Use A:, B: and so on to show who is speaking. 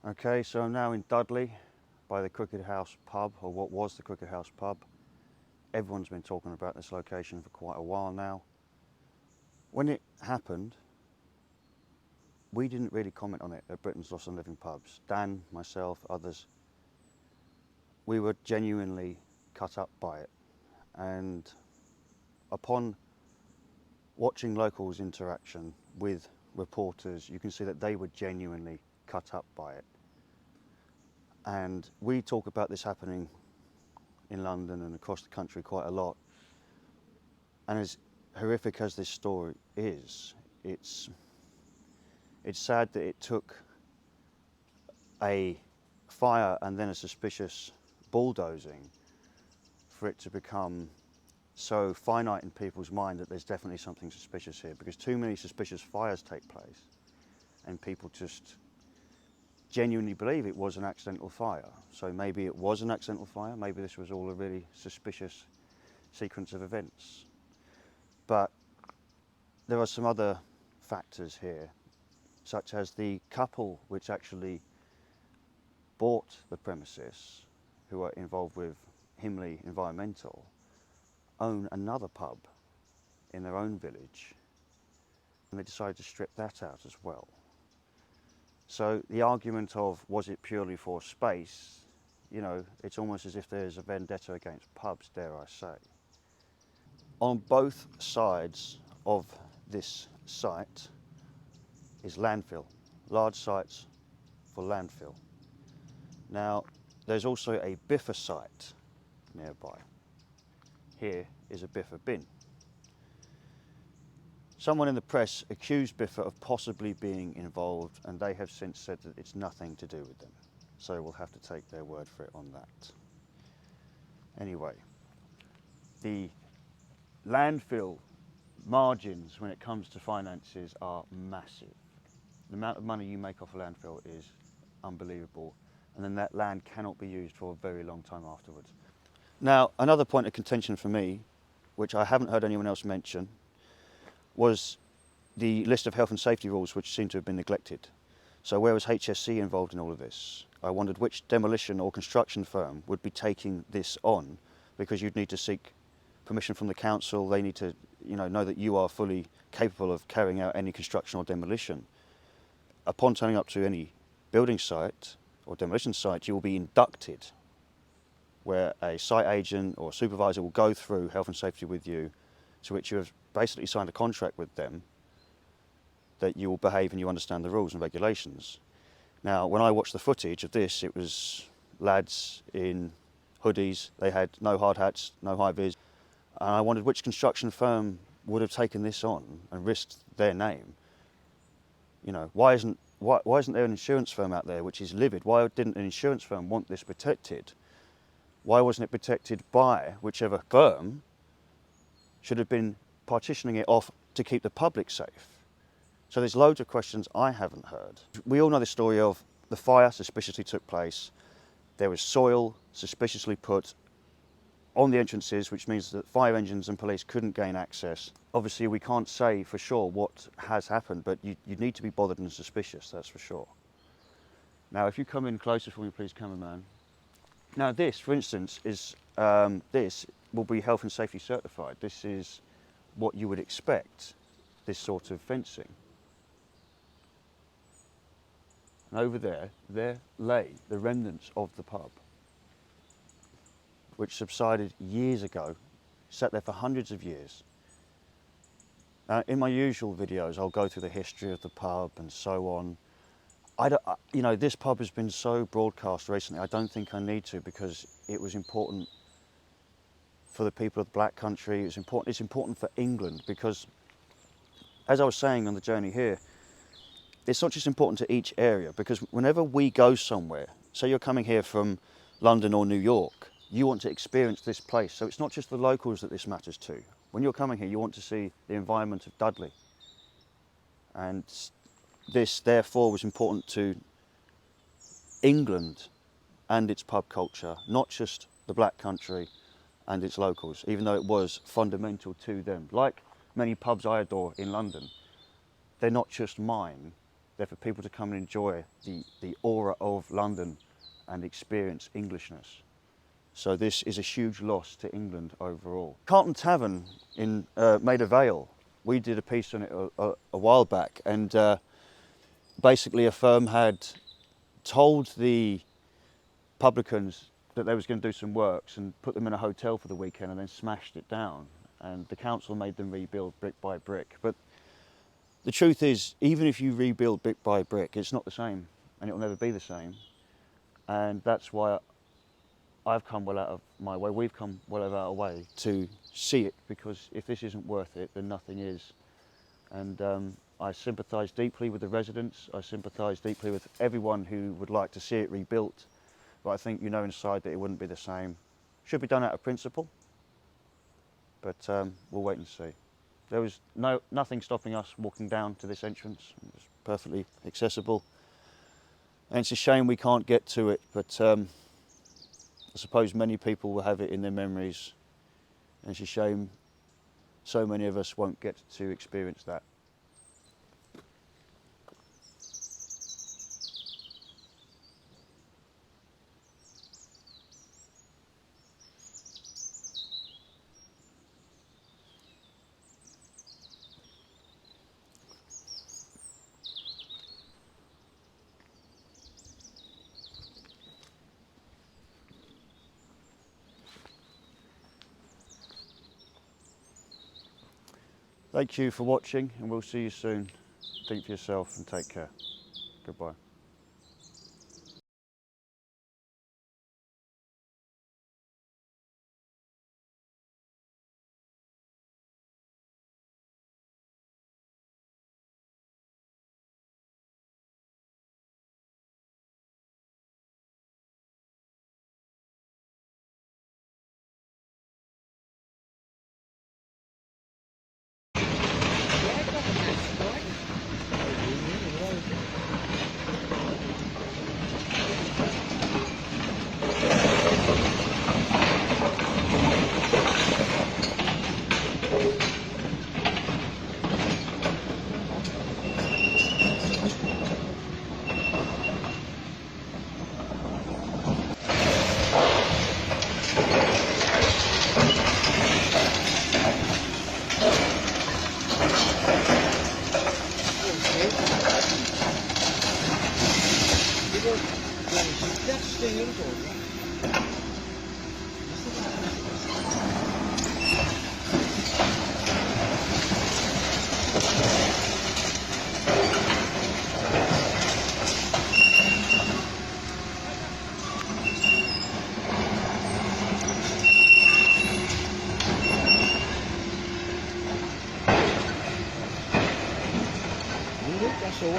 A: Okay, so I'm now in Dudley by the Crooked House pub, or what was the Crooked House pub. Everyone's been talking about this location for quite a while now. When it happened, we didn't really comment on it at Britain's Lost and Living Pubs. Dan, myself, others, we were genuinely cut up by it. And upon watching locals' interaction with reporters, you can see that they were genuinely cut up by it. And we talk about this happening in London and across the country quite a lot. And as horrific as this story is, it's sad that it took a fire and then a suspicious bulldozing for it to become so finite in people's mind that there's definitely something suspicious here, because too many suspicious fires take place and people just genuinely believe it was an accidental fire. So maybe it was an accidental fire, maybe this was all a really suspicious sequence of events. But there are some other factors here, such as the couple which actually bought the premises, who are involved with Himley Environmental, own another pub in their own village, and they decided to strip that out as well. So the argument of was it purely for space, you know, it's almost as if there's a vendetta against pubs, dare I say. On both sides of this site is landfill, large sites for landfill. Now, there's also a biffa site nearby. Here is a biffa bin. Someone in the press accused Biffa of possibly being involved, and they have since said that it's nothing to do with them. So we'll have to take their word for it on that. Anyway, the landfill margins when it comes to finances are massive. The amount of money you make off a landfill is unbelievable, and then that land cannot be used for a very long time afterwards. Now, another point of contention for me, which I haven't heard anyone else mention, was the list of health and safety rules which seem to have been neglected. So where was HSC involved in all of this? I wondered which demolition or construction firm would be taking this on, because you'd need to seek permission from the council. They need to know that you are fully capable of carrying out any construction or demolition. Upon turning up to any building site or demolition site, you will be inducted, where a site agent or supervisor will go through health and safety with you, to which you have basically signed a contract with them that you will behave and you understand the rules and regulations. Now, when I watched the footage of this, it was lads in hoodies, they had no hard hats, no high vis, and I wondered which construction firm would have taken this on and risked their name. You know, why isn't there an insurance firm out there which is livid? Why didn't an insurance firm want this protected? Why wasn't it protected by whichever firm should have been partitioning it off to keep the public safe? So there's loads of questions I haven't heard. We all know the story of the fire suspiciously took place. There was soil suspiciously put on the entrances, which means that fire engines and police couldn't gain access. Obviously, we can't say for sure what has happened, but you need to be bothered and suspicious, that's for sure. Now, if you come in closer for me, please, cameraman. Now this, for instance, is this will be health and safety certified. This is what you would expect, this sort of fencing. And over there lay the remnants of the pub, which subsided years ago, sat there for hundreds of years. In my usual videos, I'll go through the history of the pub and so on. This pub has been so broadcast recently, I don't think I need to, because it was important for the people of the Black Country. It's important for England, because, as I was saying on the journey here, it's not just important to each area, because whenever we go somewhere, say you're coming here from London or New York, you want to experience this place. So it's not just the locals that this matters to. When you're coming here, you want to see the environment of Dudley. And this, therefore, was important to England and its pub culture, not just the Black Country and its locals, even though it was fundamental to them. Like many pubs I adore in London, they're not just mine, They're for people to come and enjoy the aura of London and experience Englishness. So this is a huge loss to England overall. Carlton Tavern in Maida Vale, we did a piece on it a while back, and basically a firm had told the publicans that they was going to do some works and put them in a hotel for the weekend and then smashed it down. And the council made them rebuild brick by brick. But the truth is, even if you rebuild brick by brick, it's not the same, and it'll never be the same. And that's why I've come well out of my way, we've come well out of our way to see it, because if this isn't worth it, then nothing is. And I sympathise deeply with the residents, I sympathise deeply with everyone who would like to see it rebuilt, but I think you know inside that it wouldn't be the same. Should be done out of principle, but we'll wait and see. There was nothing stopping us walking down to this entrance. It was perfectly accessible. And it's a shame we can't get to it, but I suppose many people will have it in their memories. And it's a shame so many of us won't get to experience that. Thank you for watching, and we'll see you soon. Think for yourself and take care. Goodbye.
B: That's all.